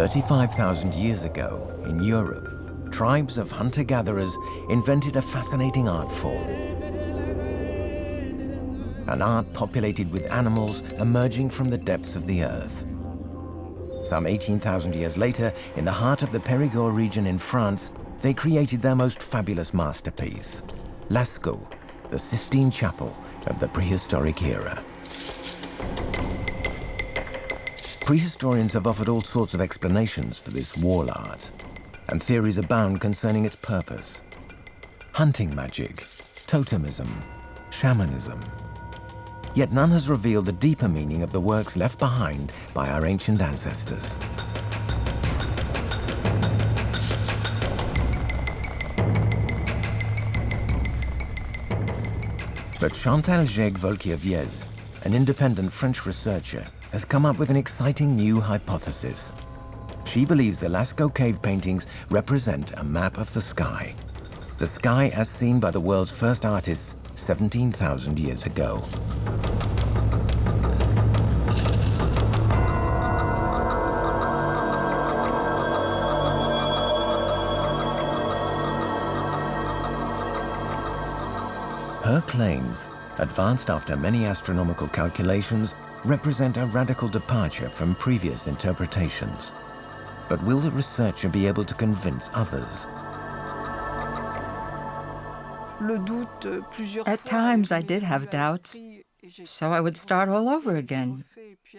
35,000 years ago, in Europe, tribes of hunter-gatherers invented a fascinating art form. An art populated with animals emerging from the depths of the earth. Some 18,000 years later, in the heart of the Périgord region in France, they created their most fabulous masterpiece, Lascaux, the Sistine Chapel of the prehistoric era. Prehistorians have offered all sorts of explanations for this wall art, and theories abound concerning its purpose. Hunting magic, totemism, shamanism. Yet none has revealed the deeper meaning of the works left behind by our ancient ancestors. But Chantal Jègues-Wolkiewiez, an independent French researcher, has come up with an exciting new hypothesis. She believes the Lascaux cave paintings represent a map of the sky as seen by the world's first artists 17,000 years ago. Her claims, advanced after many astronomical calculations, represent a radical departure from previous interpretations. But will the researcher be able to convince others? At times I did have doubts, so I would start all over again.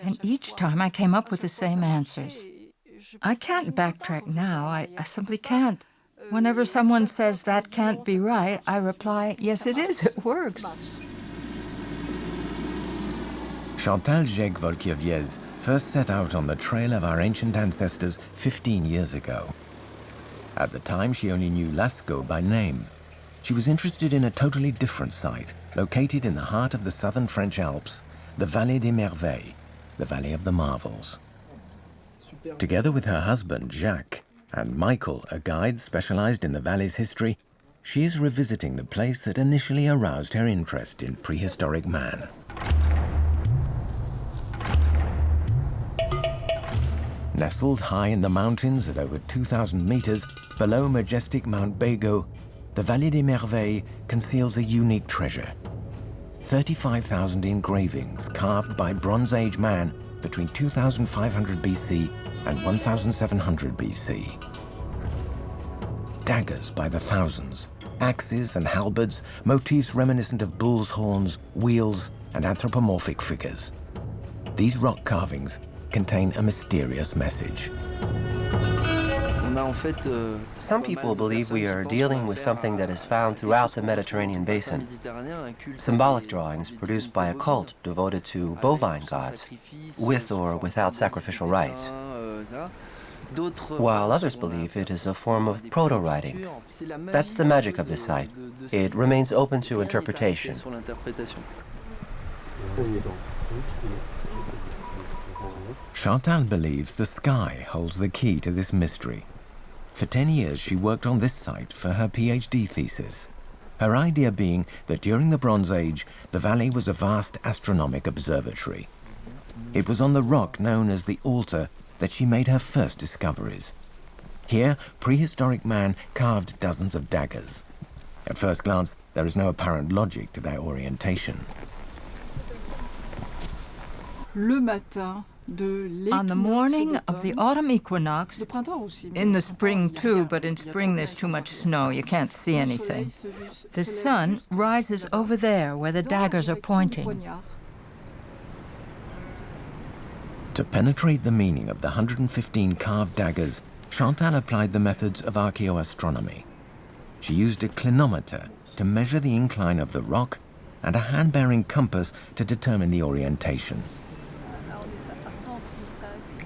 And each time I came up with the same answers. I can't backtrack now, I simply can't. Whenever someone says that can't be right, I reply, yes it is, it works. Chantal Jègues-Wolkiewiez first set out on the trail of our ancient ancestors 15 years ago. At the time, she only knew Lascaux by name. She was interested in a totally different site, located in the heart of the southern French Alps, the Vallée des Merveilles, the Valley of the Marvels. Together with her husband, Jacques, and Michael, a guide specialized in the valley's history, she is revisiting the place that initially aroused her interest in prehistoric man. Nestled high in the mountains at over 2,000 meters below majestic Mount Bégaud, the Vallée des Merveilles conceals a unique treasure. 35,000 engravings carved by Bronze Age man between 2,500 BC and 1,700 BC. Daggers by the thousands, axes and halberds, motifs reminiscent of bull's horns, wheels, and anthropomorphic figures. These rock carvings contain a mysterious message. Some people believe we are dealing with something that is found throughout the Mediterranean basin. Symbolic drawings produced by a cult devoted to bovine gods, with or without sacrificial rites. While others believe it is a form of proto-writing. That's the magic of this site. It remains open to interpretation. Chantal believes the sky holds the key to this mystery. For 10 years, she worked on this site for her PhD thesis. Her idea being that during the Bronze Age, the valley was a vast astronomic observatory. It was on the rock known as the Altar that she made her first discoveries. Here, prehistoric man carved dozens of daggers. At first glance, there is no apparent logic to their orientation. On the morning of the autumn equinox, in the spring too, but in spring there's too much snow, you can't see anything. The sun rises over there where the daggers are pointing. To penetrate the meaning of the 115 carved daggers, Chantal applied the methods of archaeoastronomy. She used a clinometer to measure the incline of the rock and a hand-bearing compass to determine the orientation.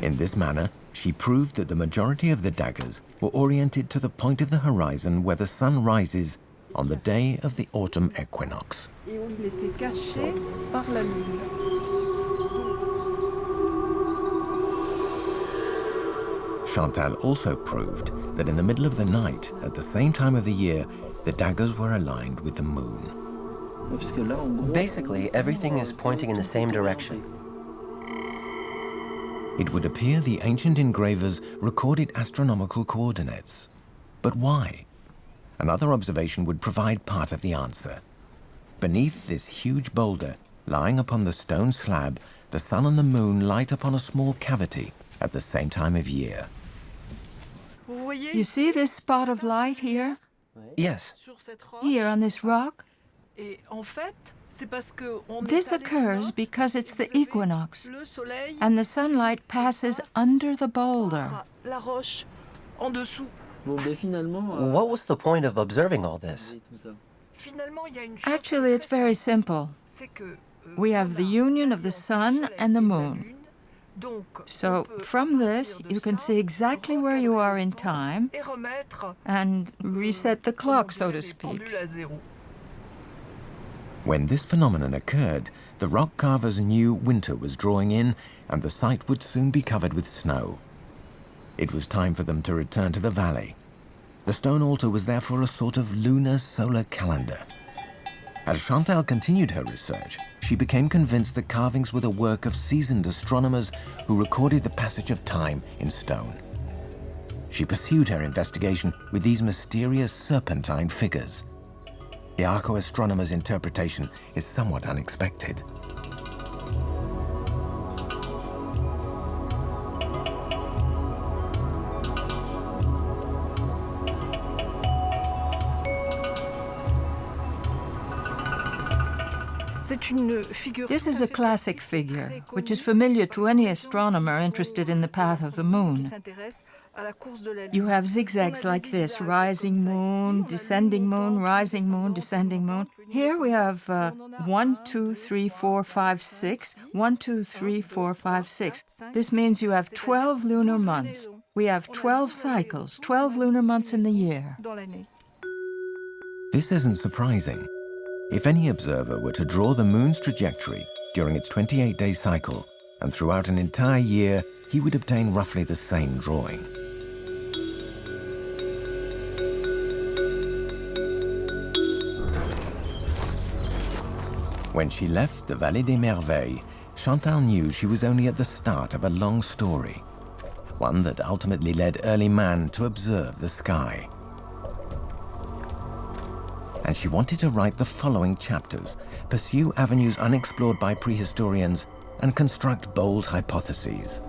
In this manner, she proved that the majority of the daggers were oriented to the point of the horizon where the sun rises on the day of the autumn equinox. Chantal also proved that in the middle of the night, at the same time of the year, the daggers were aligned with the moon. Basically, everything is pointing in the same direction. it would appear the ancient engravers recorded astronomical coordinates. But why? Another observation would provide part of the answer. Beneath this huge boulder, lying upon the stone slab, the sun and the moon light upon a small cavity at the same time of year. You see this spot of light here? Yes. Here on this rock? This occurs because it's the equinox, and the sunlight passes under the boulder. What was the point of observing all this? Actually, it's very simple. We have the union of the sun and the moon. So from this, you can see exactly where you are in time and reset the clock, so to speak. When this phenomenon occurred, the rock carvers knew winter was drawing in and the site would soon be covered with snow. It was time for them to return to the valley. The stone altar was therefore a sort of lunar solar calendar. As Chantal continued her research, she became convinced the carvings were the work of seasoned astronomers who recorded the passage of time in stone. She pursued her investigation with these mysterious serpentine figures. The archaeoastronomer's interpretation is somewhat unexpected. This is a classic figure, which is familiar to any astronomer interested in the path of the moon. You have zigzags like this: rising moon, descending moon, rising moon, descending moon. Here we have 1, 2, 3, 4, 5, 6, 1, 2, 3, 4, 5, 6. This means you have 12 lunar months. We have 12 cycles, 12 lunar months in the year. This isn't surprising. If any observer were to draw the moon's trajectory during its 28-day cycle and throughout an entire year, he would obtain roughly the same drawing. When she left the Vallée des Merveilles, Chantal knew she was only at the start of a long story, one that ultimately led early man to observe the sky. And she wanted to write the following chapters, pursue avenues unexplored by prehistorians, and construct bold hypotheses.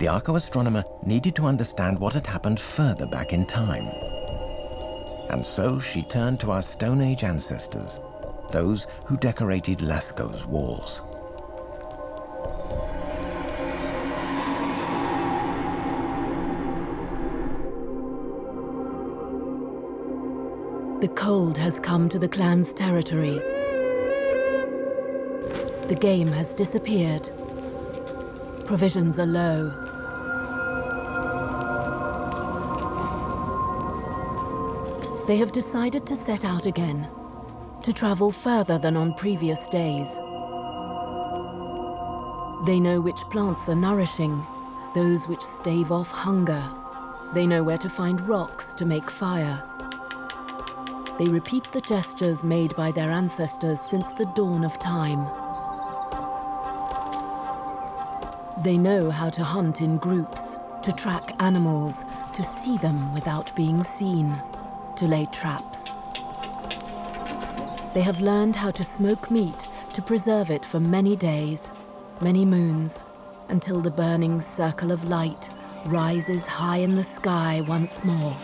The archaeoastronomer needed to understand what had happened further back in time. And so she turned to our Stone Age ancestors, those who decorated Lascaux' walls. The cold has come to the clan's territory. The game has disappeared. Provisions are low. They have decided to set out again, to travel further than on previous days. They know which plants are nourishing, those which stave off hunger. They know where to find rocks to make fire. They repeat the gestures made by their ancestors since the dawn of time. They know how to hunt in groups, to track animals, to see them without being seen, to lay traps. They have learned how to smoke meat to preserve it for many days, many moons, until the burning circle of light rises high in the sky once more.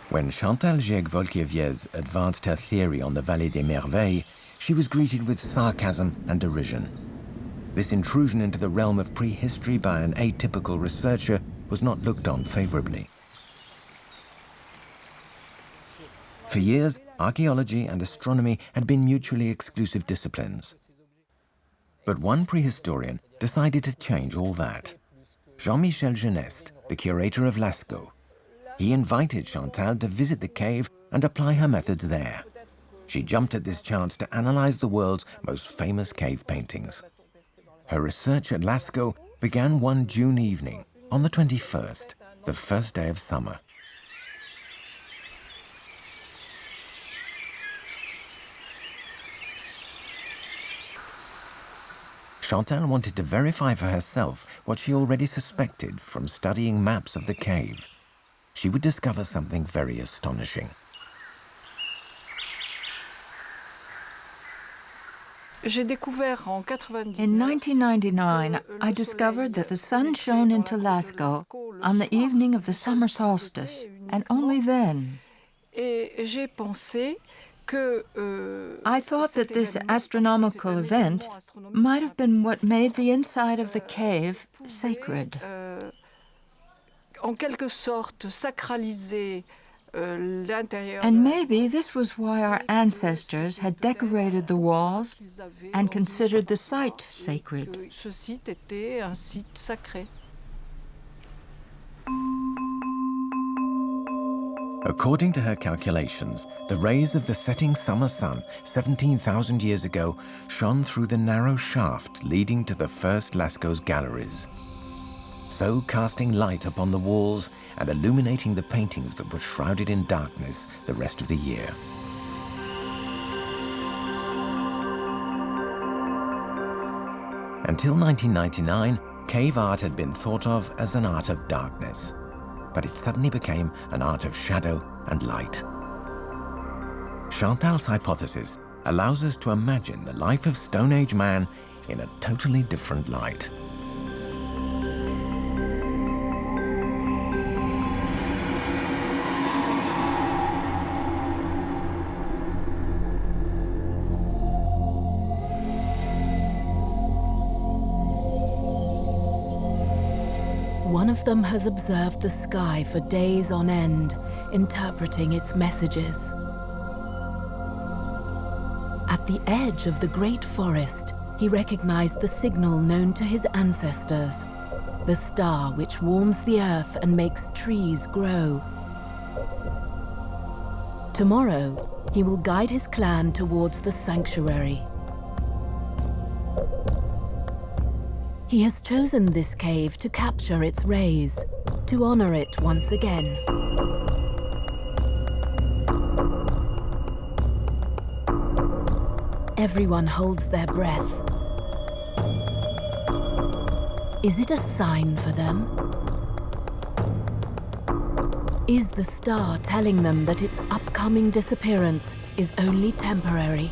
When Chantal Jègues-Wolkiewiez advanced her theory on the Vallée des Merveilles, she was greeted with sarcasm and derision. This intrusion into the realm of prehistory by an atypical researcher was not looked on favorably. For years, archaeology and astronomy had been mutually exclusive disciplines. But one prehistorian decided to change all that. Jean-Michel Geneste, the curator of Lascaux. He invited Chantal to visit the cave and apply her methods there. She jumped at this chance to analyze the world's most famous cave paintings. Her research at Lascaux began one June evening, on the 21st, the first day of summer. Chantal wanted to verify for herself what she already suspected from studying maps of the cave. She would discover something very astonishing. In 1999, I discovered that the sun shone into Lascaux on the evening of the summer solstice, and only then. I thought that this astronomical event might have been what made the inside of the cave sacred. And maybe this was why our ancestors had decorated the walls and considered the site sacred. According to her calculations, the rays of the setting summer sun 17,000 years ago shone through the narrow shaft leading to the first Lascaux galleries, so casting light upon the walls and illuminating the paintings that were shrouded in darkness the rest of the year. Until 1999, cave art had been thought of as an art of darkness, but it suddenly became an art of shadow and light. Chantal's hypothesis allows us to imagine the life of Stone Age man in a totally different light. One of them has observed the sky for days on end, interpreting its messages. At the edge of the great forest, he recognized the signal known to his ancestors, the star which warms the earth and makes trees grow. Tomorrow, he will guide his clan towards the sanctuary. He has chosen this cave to capture its rays, to honor it once again. Everyone holds their breath. Is it a sign for them? Is the star telling them that its upcoming disappearance is only temporary?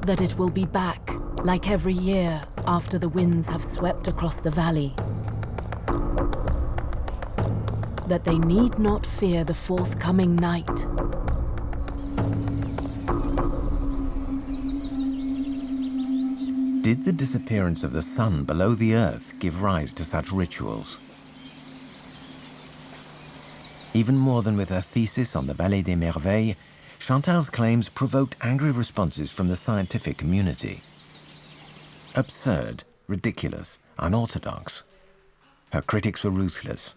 That it will be back, like every year after the winds have swept across the valley? That they need not fear the forthcoming night? Did the disappearance of the sun below the earth give rise to such rituals? Even more than with her thesis on the Vallée des Merveilles, Chantal's claims provoked angry responses from the scientific community. Absurd, ridiculous, unorthodox. Her critics were ruthless.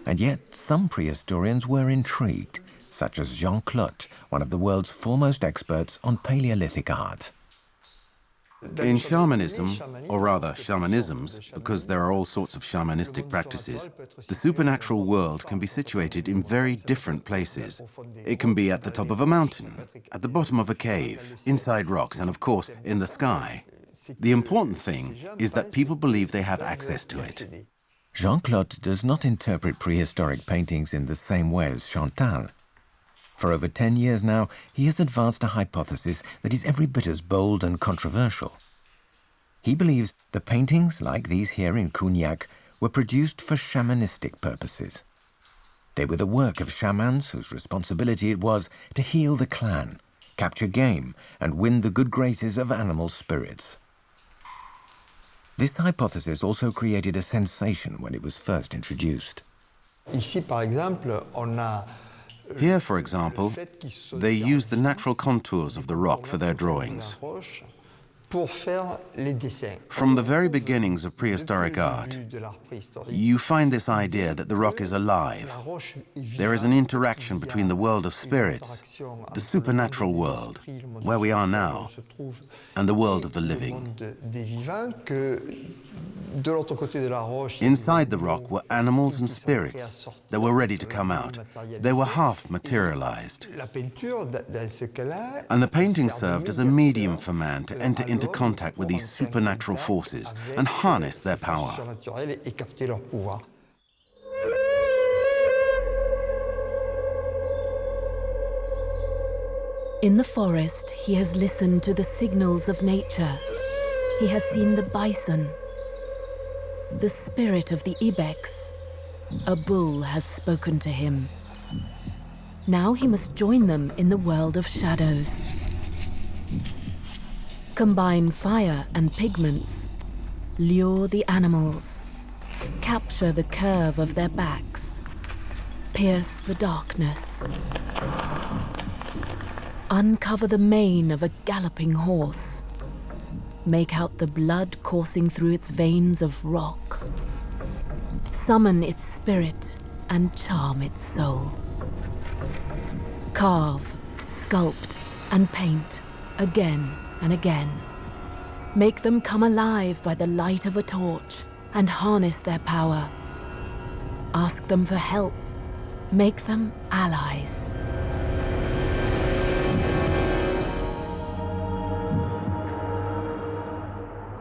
And yet some prehistorians were intrigued, such as Jean Clotte, one of the world's foremost experts on Paleolithic art. In shamanism, or rather shamanisms, because there are all sorts of shamanistic practices, the supernatural world can be situated in very different places. It can be at the top of a mountain, at the bottom of a cave, inside rocks, and of course, in the sky. The important thing is that people believe they have access to it. Jean Clotte does not interpret prehistoric paintings in the same way as Chantal. For over 10 years now, he has advanced a hypothesis that is every bit as bold and controversial. He believes the paintings, like these here in Cognac, were produced for shamanistic purposes. They were the work of shamans whose responsibility it was to heal the clan, capture game, and win the good graces of animal spirits. This hypothesis also created a sensation when it was first introduced. Here, for example, they use the natural contours of the rock for their drawings. From the very beginnings of prehistoric art, you find this idea that the rock is alive. There is an interaction between the world of spirits, the supernatural world, where we are now, and the world of the living. Inside the rock were animals and spirits that were ready to come out. They were half materialized. And the painting served as a medium for man to enter into contact with these supernatural forces and harness their power. In the forest, he has listened to the signals of nature. He has seen the bison, the spirit of the ibex. A bull has spoken to him. Now he must join them in the world of shadows. Combine fire and pigments, lure the animals, capture the curve of their backs, pierce the darkness, uncover the mane of a galloping horse, make out the blood coursing through its veins of rock, summon its spirit and charm its soul. Carve, sculpt, and paint again and again. Make them come alive by the light of a torch and harness their power. Ask them for help. Make them allies.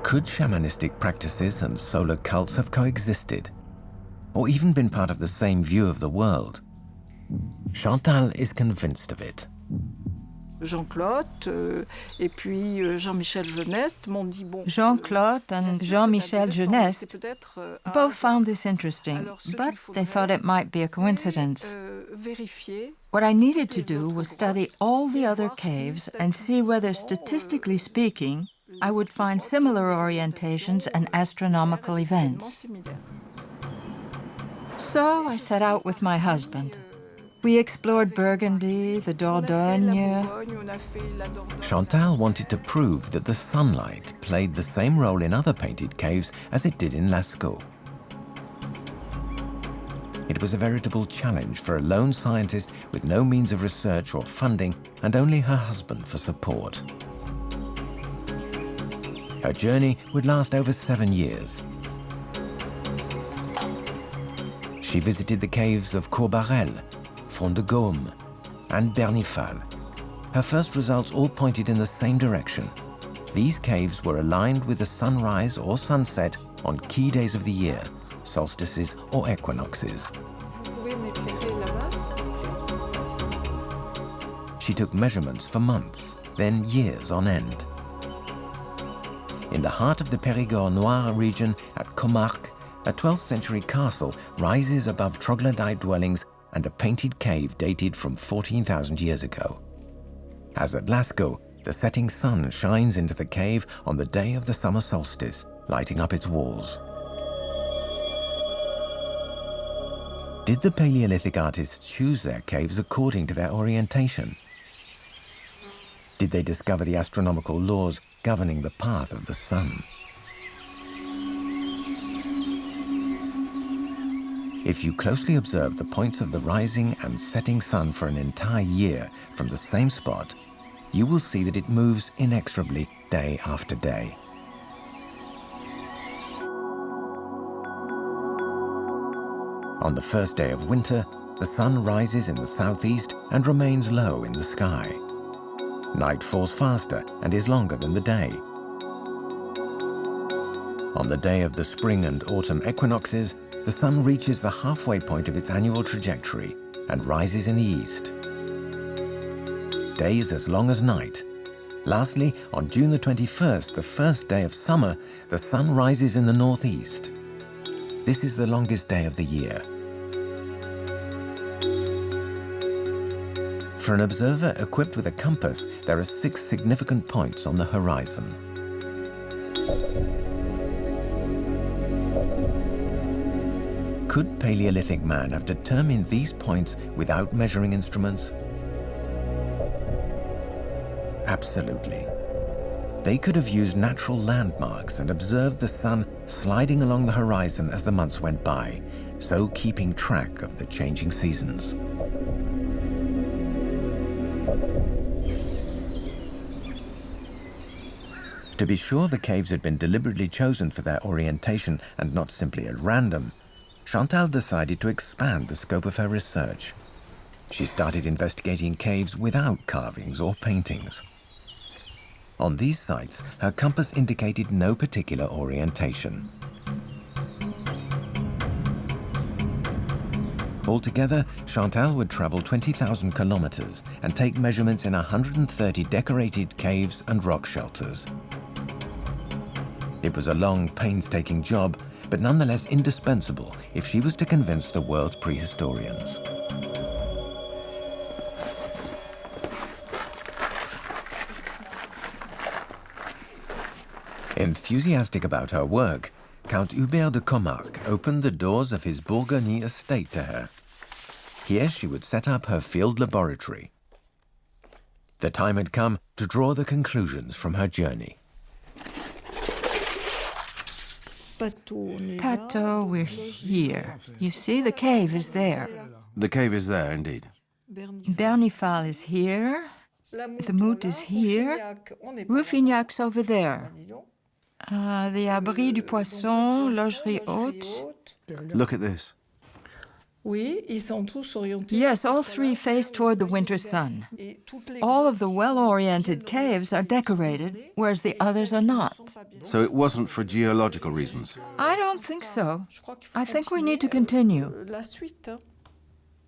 Could shamanistic practices and solar cults have coexisted, or even been part of the same view of the world? Chantal is convinced of it. Jean-Claude and Jean-Michel Jeunesse both found this interesting, but they thought it might be a coincidence. What I needed to do was study all the other caves and see whether, statistically speaking, I would find similar orientations and astronomical events. So I set out with my husband. We explored Burgundy, the Dordogne. Chantal wanted to prove that the sunlight played the same role in other painted caves as it did in Lascaux. It was a veritable challenge for a lone scientist with no means of research or funding and only her husband for support. Her journey would last over 7 years. She visited the caves of Courbarel, Fond de Gaume, and Bernifal. Her first results all pointed in the same direction. These caves were aligned with the sunrise or sunset on key days of the year, solstices or equinoxes. She took measurements for months, then years on end. In the heart of the Périgord Noir region at Comarque, a 12th century castle rises above troglodyte dwellings and a painted cave dated from 14,000 years ago. As at Lascaux, the setting sun shines into the cave on the day of the summer solstice, lighting up its walls. Did the Paleolithic artists choose their caves according to their orientation? Did they discover the astronomical laws governing the path of the sun? If you closely observe the points of the rising and setting sun for an entire year from the same spot, you will see that it moves inexorably day after day. On the first day of winter, the sun rises in the southeast and remains low in the sky. Night falls faster and is longer than the day. On the day of the spring and autumn equinoxes, the sun reaches the halfway point of its annual trajectory and rises in the east. Days as long as night. Lastly, on June the 21st, the first day of summer, the sun rises in the northeast. This is the longest day of the year. For an observer equipped with a compass, there are 6 significant points on the horizon. Could Paleolithic man have determined these points without measuring instruments? Absolutely. They could have used natural landmarks and observed the sun sliding along the horizon as the months went by, so keeping track of the changing seasons. To be sure the caves had been deliberately chosen for their orientation and not simply at random, Chantal decided to expand the scope of her research. She started investigating caves without carvings or paintings. On these sites, her compass indicated no particular orientation. Altogether, Chantal would travel 20,000 kilometers and take measurements in 130 decorated caves and rock shelters. It was a long, painstaking job, but nonetheless indispensable if she was to convince the world's prehistorians. Enthusiastic about her work, Count Hubert de Comarque opened the doors of his Bourgogne estate to her. Here she would set up her field laboratory. The time had come to draw the conclusions from her journey. Pato, we're here. You see, the cave is there. The cave is there, indeed. Bernifal is here. The Mout is here. Roufignac's over there. The Abri du Poisson, Logerie Haute. Look at this. Yes, all three face toward the winter sun. All of the well-oriented caves are decorated, whereas the others are not. So it wasn't for geological reasons? I don't think so. I think we need to continue.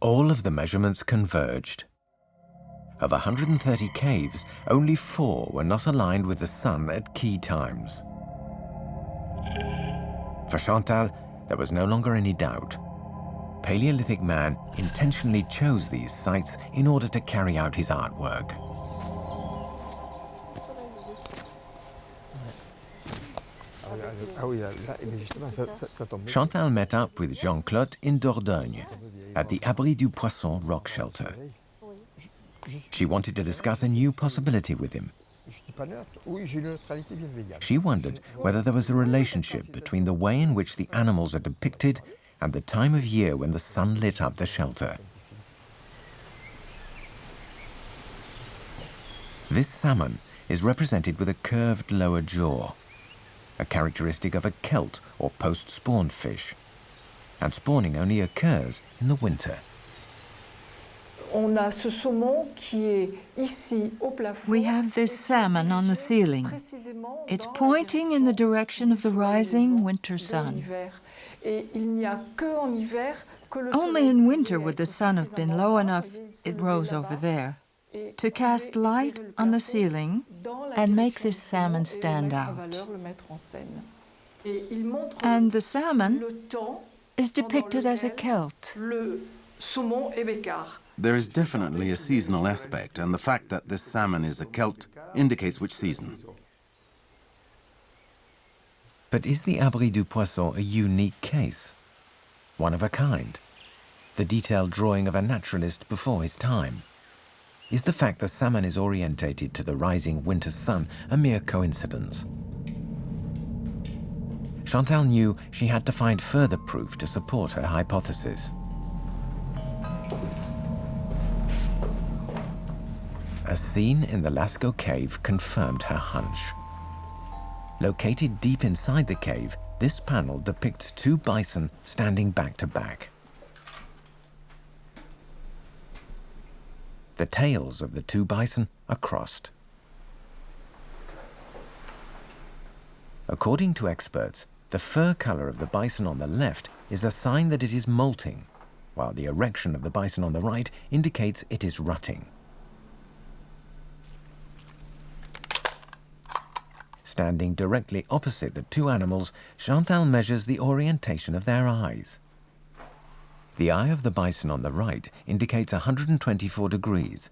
All of the measurements converged. Of 130 caves, only 4 were not aligned with the sun at key times. For Chantal, there was no longer any doubt. Paleolithic man intentionally chose these sites in order to carry out his artwork. Chantal met up with Jean-Claude in Dordogne at the Abri du Poisson rock shelter. She wanted to discuss a new possibility with him. She wondered whether there was a relationship between the way in which the animals are depicted and the time of year when the sun lit up the shelter. This salmon is represented with a curved lower jaw, a characteristic of a Celt or post-spawned fish, and spawning only occurs in the winter. We have this salmon on the ceiling. It's pointing in the direction of the rising winter sun. Only in winter would the sun have been low enough, it rose over there, to cast light on the ceiling and make this salmon stand out. And the salmon is depicted as a Celt. There is definitely a seasonal aspect, and the fact that this salmon is a Celt indicates which season. But is the Abri du Poisson a unique case? One of a kind? The detailed drawing of a naturalist before his time? Is the fact the salmon is orientated to the rising winter sun a mere coincidence? Chantal knew she had to find further proof to support her hypothesis. A scene in the Lascaux cave confirmed her hunch. Located deep inside the cave, this panel depicts 2 bison standing back to back. The tails of the 2 bison are crossed. According to experts, the fur color of the bison on the left is a sign that it is molting, while the erection of the bison on the right indicates it is rutting. Standing directly opposite the 2 animals, Chantal measures the orientation of their eyes. The eye of the bison on the right indicates 124 degrees,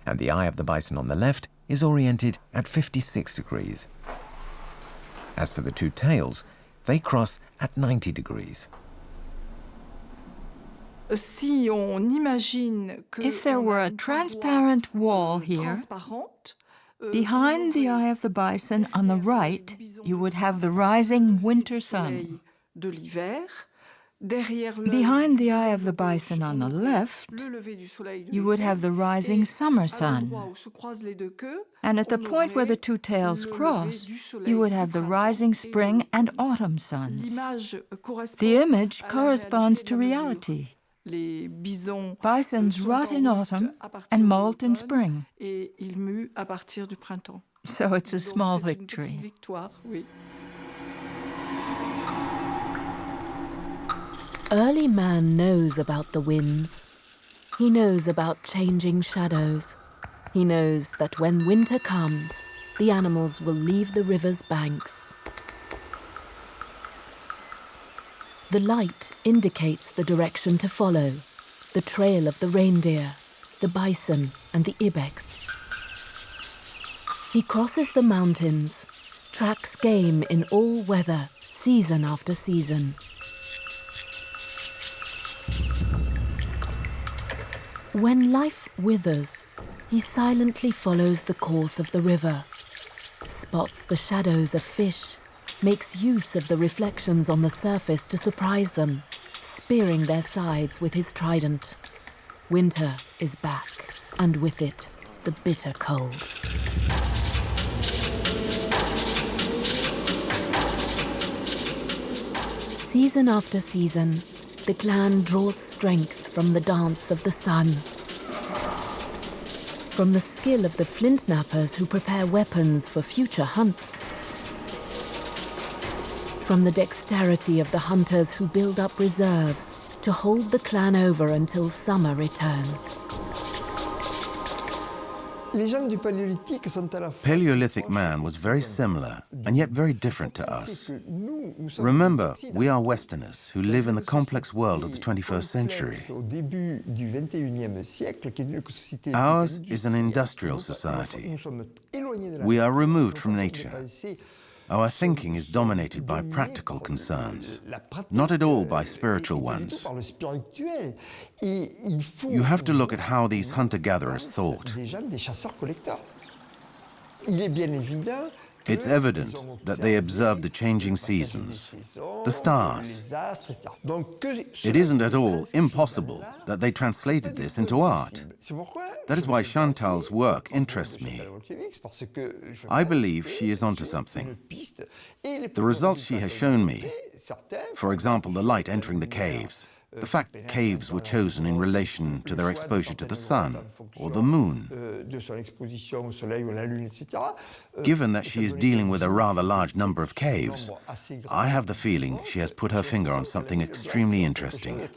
and the eye of the bison on the left is oriented at 56 degrees. As for the 2 tails, they cross at 90 degrees. If there were a transparent wall here, Behind the eye of the bison on the right, you would have the rising winter sun. Behind the eye of the bison on the left, you would have the rising summer sun. And at the point where the two tails cross, you would have the rising spring and autumn suns. The image corresponds to reality. Bisons rot in autumn and molt in spring. So it's a small victory. Early man knows about the winds. He knows about changing shadows. He knows that when winter comes, the animals will leave the river's banks. The light indicates the direction to follow, the trail of the reindeer, the bison and the ibex. He crosses the mountains, tracks game in all weather, season after season. When life withers, he silently follows the course of the river, spots the shadows of fish, makes use of the reflections on the surface to surprise them, spearing their sides with his trident. Winter is back, and with it, the bitter cold. Season after season, the clan draws strength from the dance of the sun, from the skill of the flint knappers who prepare weapons for future hunts, from the dexterity of the hunters who build up reserves to hold the clan over until summer returns. Paleolithic man was very similar and yet very different to us. Remember, we are Westerners who live in the complex world of the 21st century. Ours is an industrial society. We are removed from nature. Our thinking is dominated by practical concerns, not at all by spiritual ones. You have to look at how these hunter-gatherers thought. It's evident that they observed the changing seasons, the stars. It isn't at all impossible that they translated this into art. That is why Chantal's work interests me. I believe she is onto something. The results she has shown me, for example, the light entering the caves, the fact that caves were chosen in relation to their exposure to the sun or the moon. Given that she is dealing with a rather large number of caves, I have the feeling she has put her finger on something extremely interesting.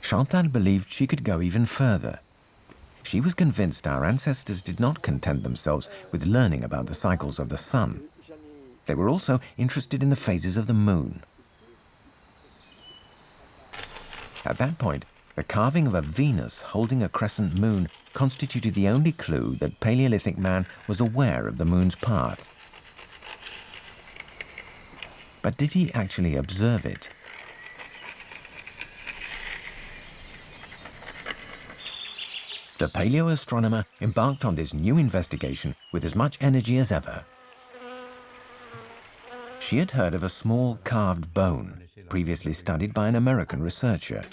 Chantal believed she could go even further. She was convinced our ancestors did not content themselves with learning about the cycles of the sun. They were also interested in the phases of the moon. At that point, the carving of a Venus holding a crescent moon constituted the only clue that Paleolithic man was aware of the moon's path. But did he actually observe it? The paleoastronomer embarked on this new investigation with as much energy as ever. She had heard of a small carved bone, previously studied by an American researcher.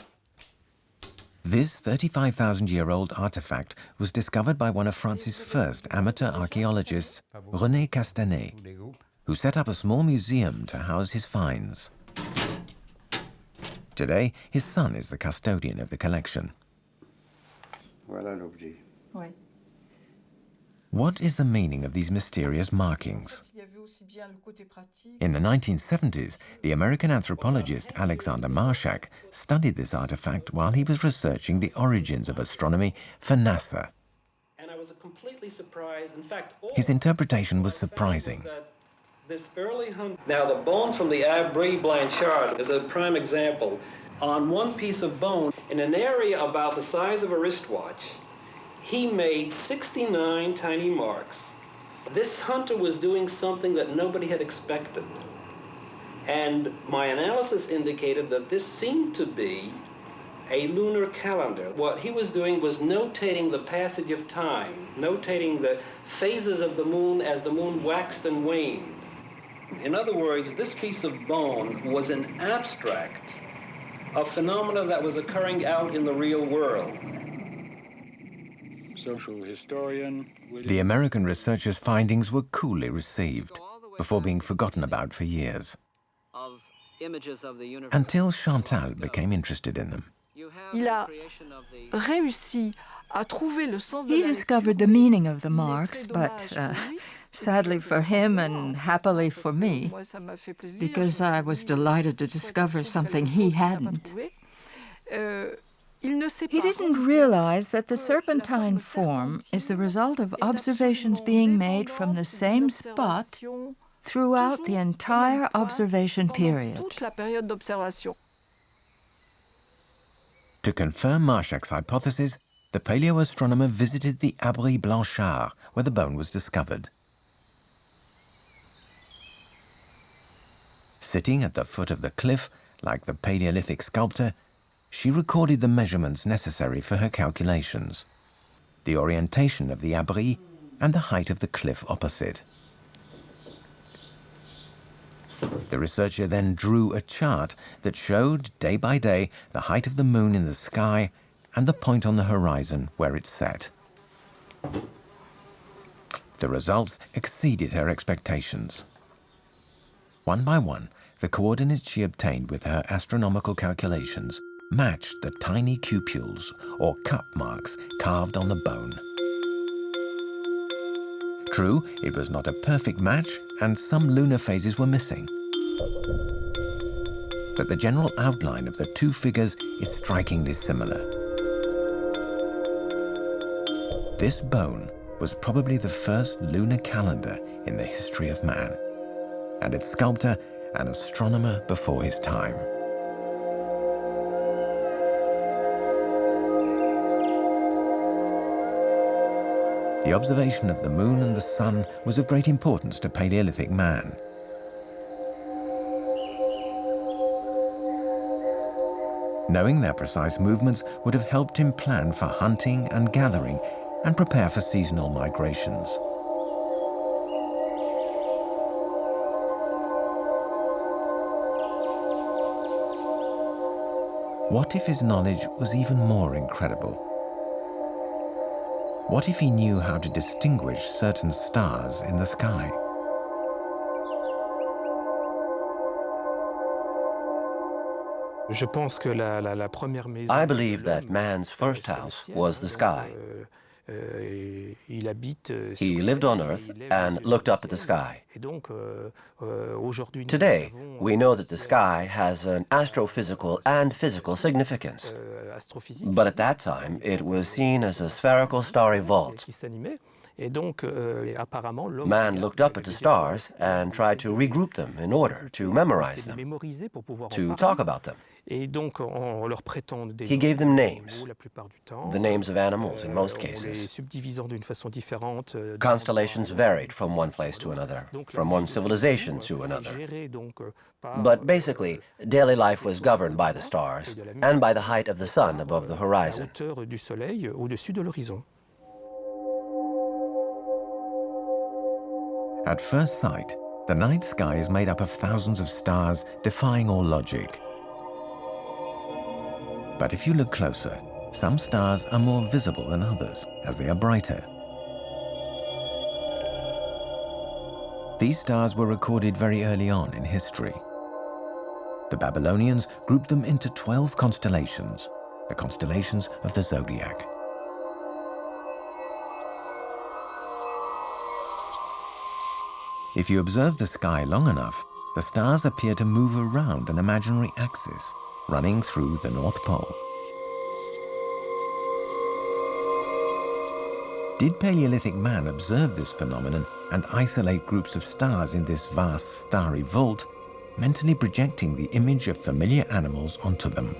This 35,000-year-old artifact was discovered by one of France's first amateur archaeologists, René Castanet, who set up a small museum to house his finds. Today, his son is the custodian of the collection. Voilà l'objet. Oui. What is the meaning of these mysterious markings? In the 1970s, the American anthropologist Alexander Marshak studied this artifact while he was researching the origins of astronomy for NASA. And I was completely surprised. In fact, His interpretation was surprising. This early hunt. Now, the bone from the Abri Blanchard is a prime example. On one piece of bone, in an area about the size of a wristwatch, he made 69 tiny marks. This hunter was doing something that nobody had expected. And my analysis indicated that this seemed to be a lunar calendar. What he was doing was notating the passage of time, notating the phases of the moon as the moon waxed and waned. In other words, this piece of bone was an abstract of phenomena that was occurring out in the real world. Social historian The American researcher's findings were coolly received before being forgotten about for years, until Chantal became interested in them. Il a réussi à trouver le sens de He la discovered lecture, the mais meaning of the il est marks, très but dommage pour lui, sadly for him and happily for me, moi, ça m'a fait plaisir, because je me I suis was dit, delighted to peut-être discover qu'il trouve something quelque he chose qu'il n'a pas hadn't. trouvé. Il ne s'est He pas didn't rendu realize that the compte que la serpentine form is the result of observations being made from the same spot throughout the entire observation period. toute la période d'observation. To confirm Marshak's hypothesis, the paleoastronomer visited the Abri Blanchard, where the bone was discovered. Sitting at the foot of the cliff, like the Paleolithic sculptor, she recorded the measurements necessary for her calculations, the orientation of the Abri and the height of the cliff opposite. The researcher then drew a chart that showed, day by day, the height of the moon in the sky and the point on the horizon where it set. The results exceeded her expectations. One by one, the coordinates she obtained with her astronomical calculations matched the tiny cupules, or cup marks, carved on the bone. True, it was not a perfect match, and some lunar phases were missing. But the general outline of the two figures is strikingly similar. This bone was probably the first lunar calendar in the history of man, and its sculptor an astronomer before his time. The observation of the moon and the sun was of great importance to Paleolithic man. Knowing their precise movements would have helped him plan for hunting and gathering and prepare for seasonal migrations. What if his knowledge was even more incredible? What if he knew how to distinguish certain stars in the sky? I believe that man's first house was the sky. He lived on Earth and looked up at the sky. Today, we know that the sky has an astrophysical and physical significance. But at that time, it was seen as a spherical starry vault. Man looked up at the stars and tried to regroup them in order to memorize them, to talk about them. He gave them names, the names of animals in most cases. Constellations varied from one place to another, from one civilization to another. But basically, daily life was governed by the stars and by the height of the sun above the horizon. At first sight, the night sky is made up of thousands of stars defying all logic. But if you look closer, some stars are more visible than others, as they are brighter. These stars were recorded very early on in history. The Babylonians grouped them into 12 constellations, the constellations of the zodiac. If you observe the sky long enough, the stars appear to move around an imaginary axis, running through the North Pole. Did Paleolithic man observe this phenomenon and isolate groups of stars in this vast starry vault, mentally projecting the image of familiar animals onto them?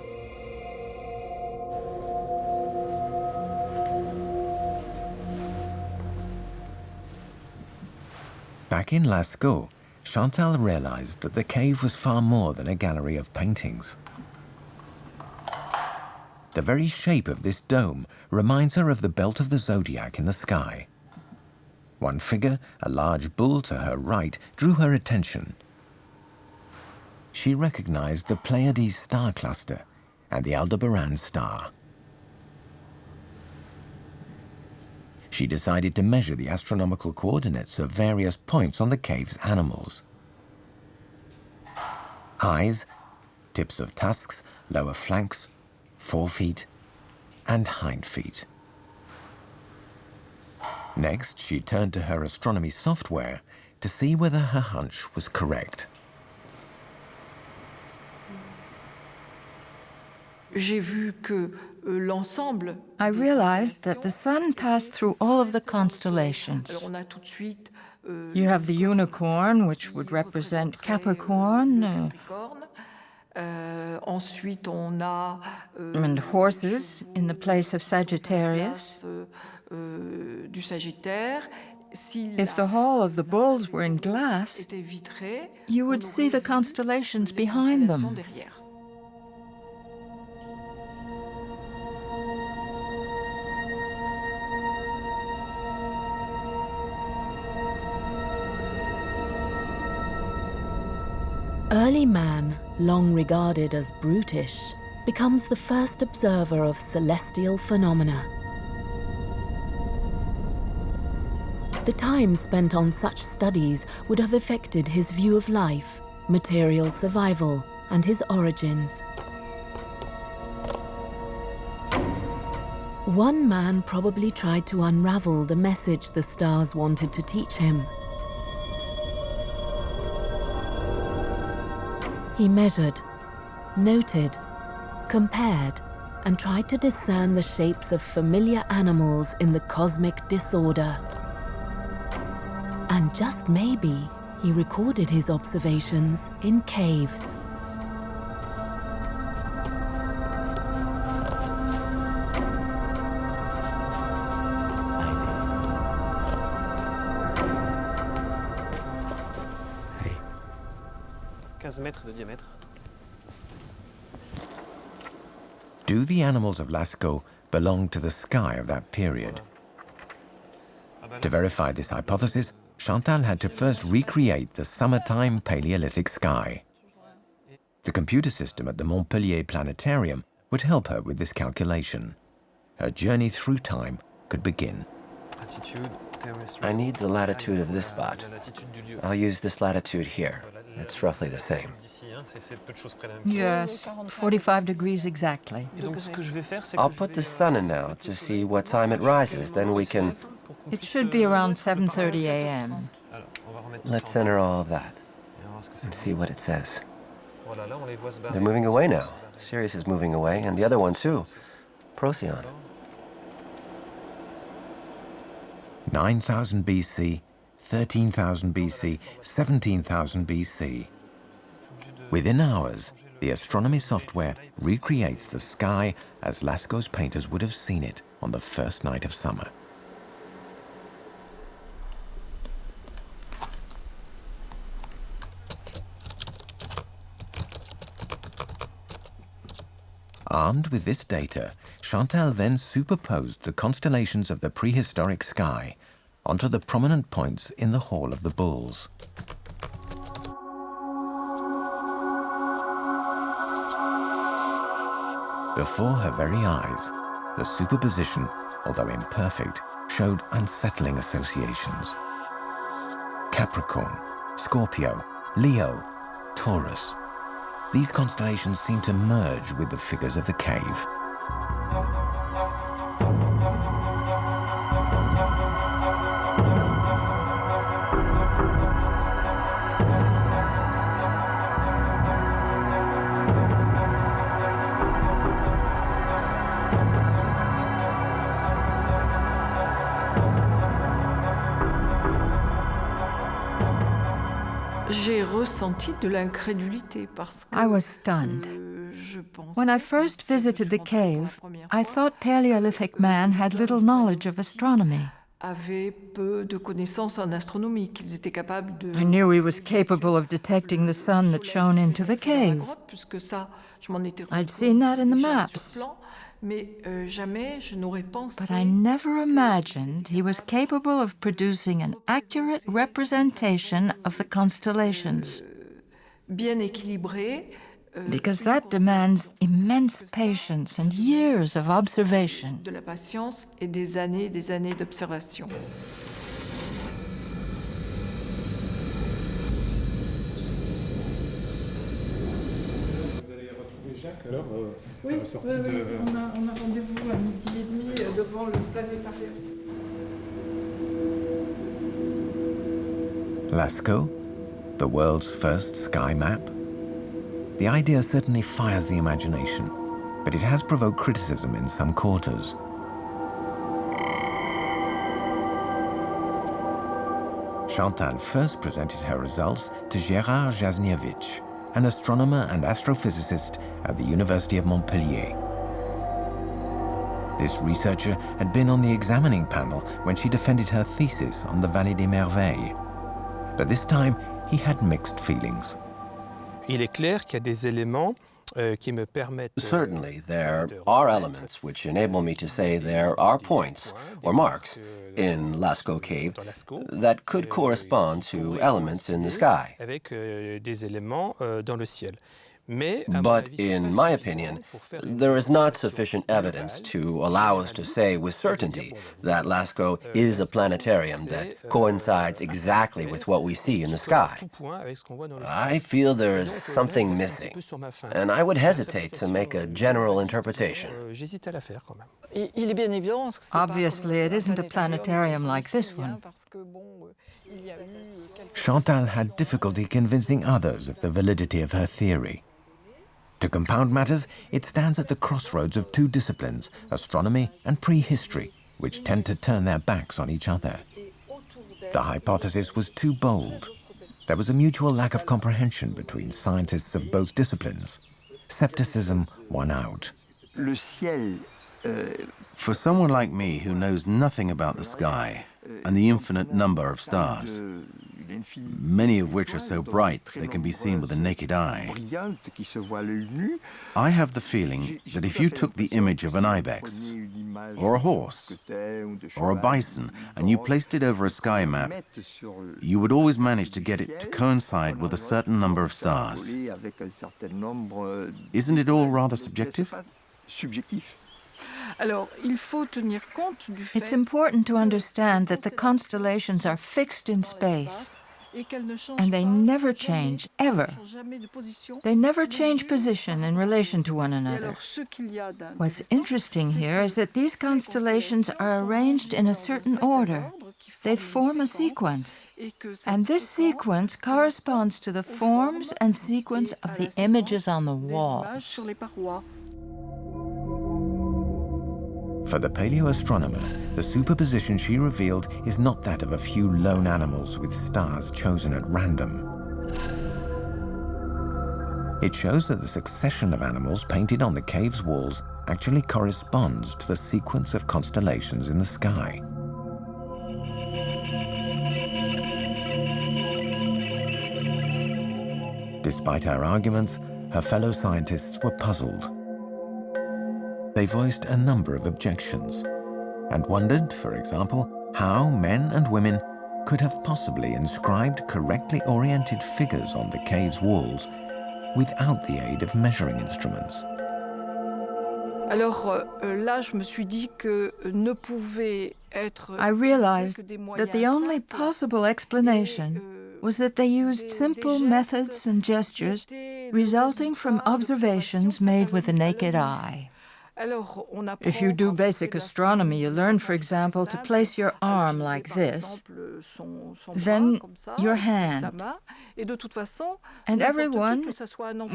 Back in Lascaux, Chantal realized that the cave was far more than a gallery of paintings. The very shape of this dome reminds her of the belt of the zodiac in the sky. One figure, a large bull to her right, drew her attention. She recognized the Pleiades star cluster and the Aldebaran star. She decided to measure the astronomical coordinates of various points on the cave's animals. Eyes, tips of tusks, lower flanks, forefeet, and hind feet. Next, she turned to her astronomy software to see whether her hunch was correct. I realized that the sun passed through all of the constellations. You have the unicorn, which would represent Capricorn, and horses in the place of Sagittarius. If the hall of the bulls were in glass, you would see the constellations behind them. Early man, long regarded as brutish, becomes the first observer of celestial phenomena. The time spent on such studies would have affected his view of life, material survival, and his origins. One man probably tried to unravel the message the stars wanted to teach him. He measured, noted, compared, and tried to discern the shapes of familiar animals in the cosmic disorder. And just maybe, he recorded his observations in caves. Do the animals of Lascaux belong to the sky of that period? To verify this hypothesis, Chantal had to first recreate the summertime Paleolithic sky. The computer system at the Montpellier Planetarium would help her with this calculation. Her journey through time could begin. I need the latitude of this spot. I'll use this latitude here. It's roughly the same. Yes, 45 degrees exactly. I'll put the sun in now to see what time it rises, then we can... It should be around 7:30 a.m. Let's enter all of that and see what it says. They're moving away now. Sirius is moving away, and the other one too. Procyon. 9,000 BC, 13,000 BC, 17,000 BC. Within hours, the astronomy software recreates the sky as Lascaux's painters would have seen it on the first night of summer. Armed with this data, Chantal then superposed the constellations of the prehistoric sky onto the prominent points in the Hall of the Bulls. Before her very eyes, the superposition, although imperfect, showed unsettling associations. Capricorn, Scorpio, Leo, Taurus. These constellations seem to merge with the figures of the cave. I was stunned. When I first visited the cave, I thought Paleolithic man had little knowledge of astronomy. I knew he was capable of detecting the sun that shone into the cave. I'd seen that in the maps. But I never imagined he was capable of producing an accurate representation of the constellations. Because that demands immense patience and years of observation. Alors, à la sortie on a rendez-vous à 12h30 devant le planétarium. Lascaux, the world's first sky map? The idea certainly fires the imagination, but it has provoked criticism in some quarters. Chantal first presented her results to Gérard Jasniewicz, an astronomer and astrophysicist at the University of Montpellier. This researcher had been on the examining panel when she defended her thesis on the Vallée des Merveilles. But this time, he had mixed feelings. Il est clair qu'il y a des éléments qui me permettent. Certainly, there are elements which enable me to say there are points or marks in Lascaux Cave that could correspond to elements in the sky. Avec des éléments dans le ciel. But in my opinion, there is not sufficient evidence to allow us to say with certainty that Lascaux is a planetarium that coincides exactly with what we see in the sky. I feel there is something missing, and I would hesitate to make a general interpretation. Obviously, it isn't a planetarium like this one. Chantal had difficulty convincing others of the validity of her theory. To compound matters, it stands at the crossroads of two disciplines, astronomy and prehistory, which tend to turn their backs on each other. The hypothesis was too bold. There was a mutual lack of comprehension between scientists of both disciplines. Skepticism won out. For someone like me who knows nothing about the sky and the infinite number of stars, many of which are so bright they can be seen with the naked eye, I have the feeling that if you took the image of an ibex, or a horse, or a bison, and you placed it over a sky map, you would always manage to get it to coincide with a certain number of stars. Isn't it all rather subjective? It's important to understand that the constellations are fixed in space, and they never change, ever. They never change position in relation to one another. What's interesting here is that these constellations are arranged in a certain order. They form a sequence, and this sequence corresponds to the forms and sequence of the images on the walls. For the paleoastronomer, the superposition she revealed is not that of a few lone animals with stars chosen at random. It shows that the succession of animals painted on the cave's walls actually corresponds to the sequence of constellations in the sky. Despite her arguments, her fellow scientists were puzzled. They voiced a number of objections and wondered, for example, how men and women could have possibly inscribed correctly oriented figures on the cave's walls without the aid of measuring instruments. I realized that the only possible explanation was that they used simple methods and gestures resulting from observations made with the naked eye. If you do basic astronomy, you learn, for example, to place your arm like this, then your hand. And everyone,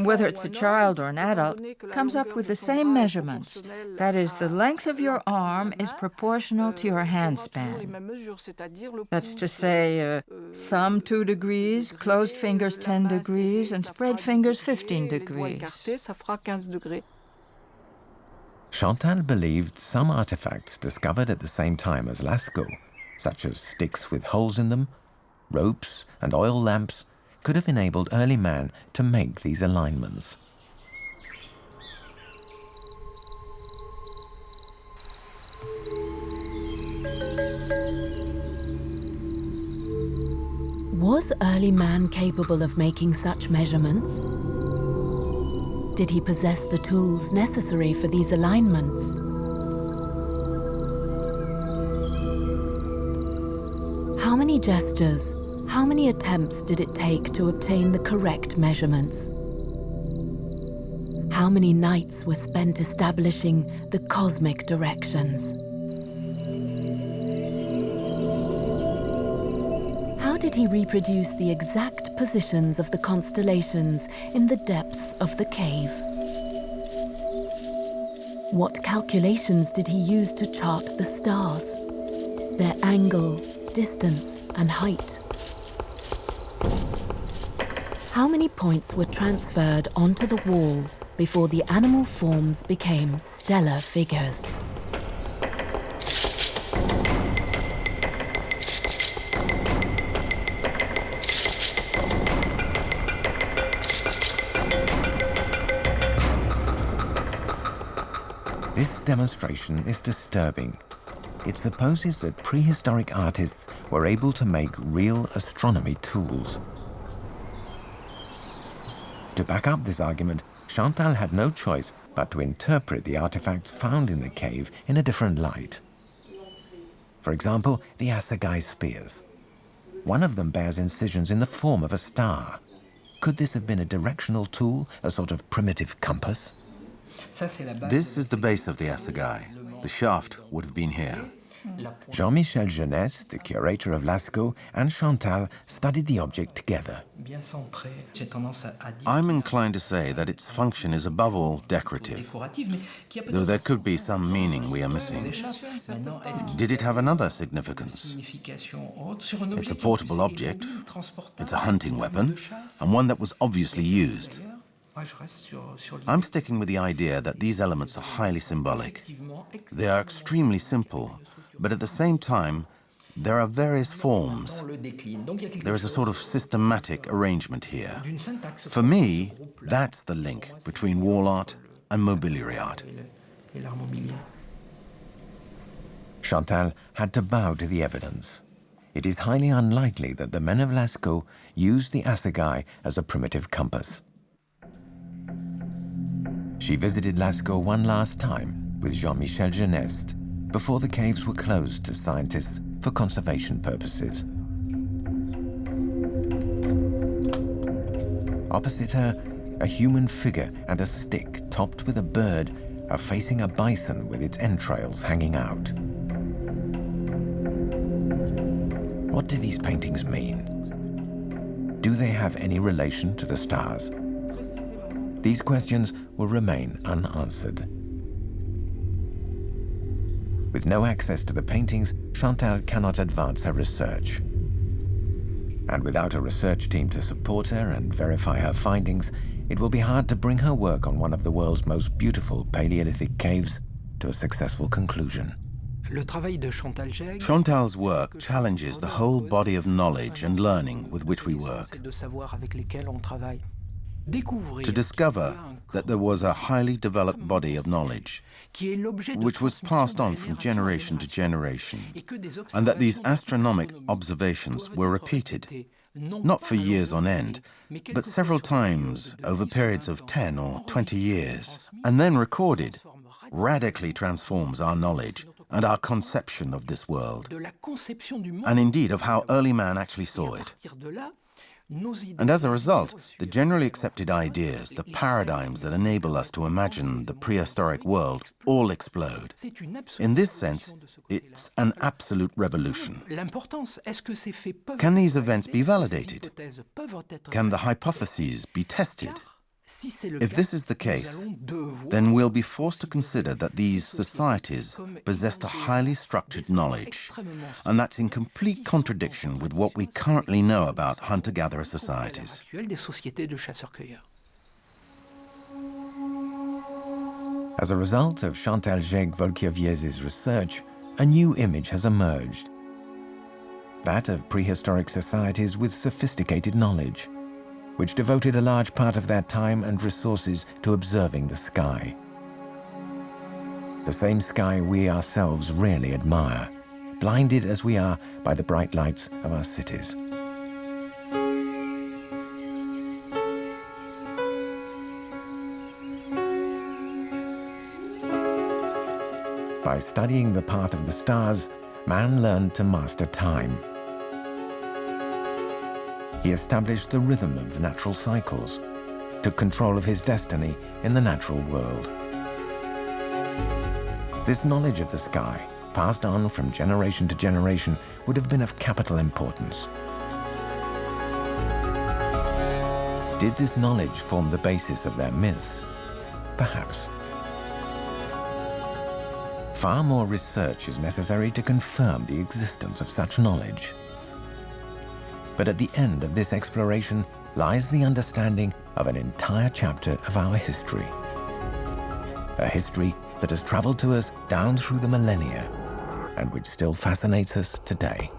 whether it's a child or an adult, comes up with the same measurements. That is, the length of your arm is proportional to your hand span. That's to say, thumb 2 degrees, closed fingers 10 degrees, and spread fingers 15 degrees. Chantal believed some artifacts discovered at the same time as Lascaux, such as sticks with holes in them, ropes, and oil lamps, could have enabled early man to make these alignments. Was early man capable of making such measurements? Did he possess the tools necessary for these alignments? How many gestures, how many attempts did it take to obtain the correct measurements? How many nights were spent establishing the cosmic directions? How did he reproduce the exact positions of the constellations in the depths of the cave? What calculations did he use to chart the stars, their angle, distance, and height? How many points were transferred onto the wall before the animal forms became stellar figures? This demonstration is disturbing. It supposes that prehistoric artists were able to make real astronomy tools. To back up this argument, Chantal had no choice but to interpret the artifacts found in the cave in a different light. For example, the assegai spears. One of them bears incisions in the form of a star. Could this have been a directional tool, a sort of primitive compass? This is the base of the assegai. The shaft would have been here. Jean-Michel Jeunesse, the curator of Lascaux, and Chantal studied the object together. I'm inclined to say that its function is above all decorative, though there could be some meaning we are missing. Did it have another significance? It's a portable object, it's a hunting weapon, and one that was obviously used. I'm sticking with the idea that these elements are highly symbolic. They are extremely simple, but at the same time, there are various forms. There is a sort of systematic arrangement here. For me, that's the link between wall art and mobiliary art. Chantal had to bow to the evidence. It is highly unlikely that the men of Lascaux used the assegai as a primitive compass. She visited Lascaux one last time with Jean-Michel Jeunesse before the caves were closed to scientists for conservation purposes. Opposite her, a human figure and a stick topped with a bird are facing a bison with its entrails hanging out. What do these paintings mean? Do they have any relation to the stars? These questions will remain unanswered. With no access to the paintings, Chantal cannot advance her research. And without a research team to support her and verify her findings, it will be hard to bring her work on one of the world's most beautiful Paleolithic caves to a successful conclusion. Chantal's work challenges the whole body of knowledge and learning with which we work. To discover that there was a highly developed body of knowledge which was passed on from generation to generation, and that these astronomic observations were repeated, not for years on end, but several times over periods of 10 or 20 years, and then recorded, radically transforms our knowledge and our conception of this world, and indeed of how early man actually saw it. And as a result, the generally accepted ideas, the paradigms that enable us to imagine the prehistoric world, all explode. In this sense, it's an absolute revolution. Can these events be validated? Can the hypotheses be tested? If this is the case, then we'll be forced to consider that these societies possessed a highly structured knowledge, and that's in complete contradiction with what we currently know about hunter-gatherer societies. As a result of Chantal Jègues-Wolkiewiez's research, a new image has emerged. That of prehistoric societies with sophisticated knowledge, which devoted a large part of their time and resources to observing the sky. the same sky we ourselves rarely admire, blinded as we are by the bright lights of our cities. By studying the path of the stars, man learned to master time. He established the rhythm of natural cycles, took control of his destiny in the natural world. This knowledge of the sky, passed on from generation to generation, would have been of capital importance. Did this knowledge form the basis of their myths? Perhaps. Far more research is necessary to confirm the existence of such knowledge. But at the end of this exploration lies the understanding of an entire chapter of our history. A history that has traveled to us down through the millennia and which still fascinates us today.